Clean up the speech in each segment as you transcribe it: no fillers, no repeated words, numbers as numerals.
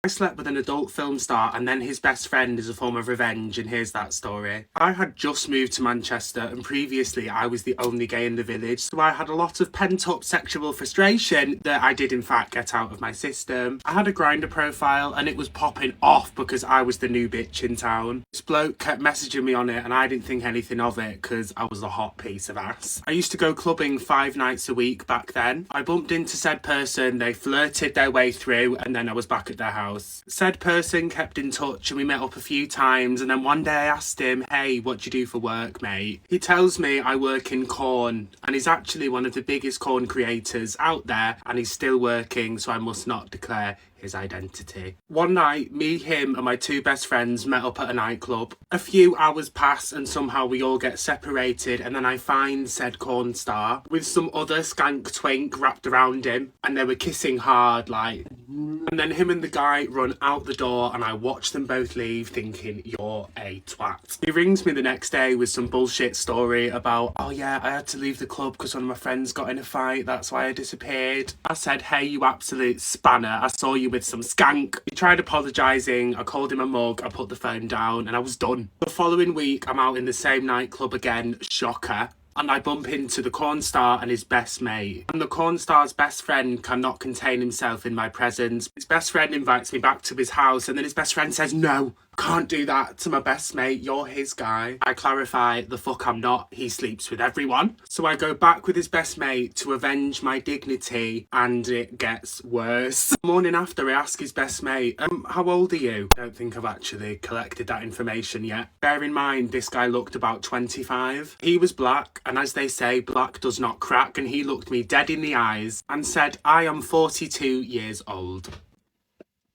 I slept with an adult film star and then his best friend is a form of revenge, and here's that story. I had just moved to Manchester and previously I was the only gay in the village, so I had a lot of pent-up sexual frustration that I did in fact get out of my system. I had a Grindr profile and it was popping off because I was the new bitch in town. This bloke kept messaging me on it and I didn't think anything of it because I was a hot piece of ass. I used to go clubbing 5 nights a week back then. I bumped into said person, they flirted their way through, and then I was back at their house. Said person kept in touch and we met up a few times, and then one day I asked him, hey, what do you do for work, mate? He tells me I work in corn, and he's actually one of the biggest corn creators out there, and he's still working, so I must not declare his identity. One night, me, him and my 2 best friends met up at a nightclub. A few hours pass and somehow we all get separated, and then I find said corn star with some other skank twink wrapped around him, and they were kissing hard like, and then him and the guy run out the door and I watch them both leave thinking, you're a twat. He rings me the next day with some bullshit story about, oh yeah, I had to leave the club because one of my friends got in a fight, that's why I disappeared. I said, hey, you absolute spanner, I saw you with some skank. He tried apologising, I called him a mug, I put the phone down and I was done. The following week I'm out in the same nightclub again, shocker, and I bump into the corn star and his best mate. And the corn star's best friend cannot contain himself in my presence. His best friend invites me back to his house and then his best friend says, no, can't do that to my best mate, you're his guy. I clarify, the fuck I'm not, he sleeps with everyone. So I go back with his best mate to avenge my dignity, and it gets worse. The morning after I ask his best mate, how old are you? I don't think I've actually collected that information yet. Bear in mind, this guy looked about 25. He was black, and as they say, black does not crack, and he looked me dead in the eyes and said, I am 42 years old.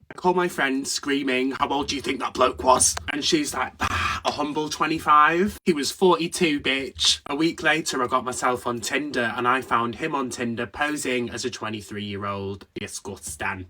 I call my friend screaming, how old do you think that bloke was? And she's like, a humble 25. He was 42, bitch. A week later, I got myself on Tinder and I found him on Tinder posing as a 23-year-old. Disgusting.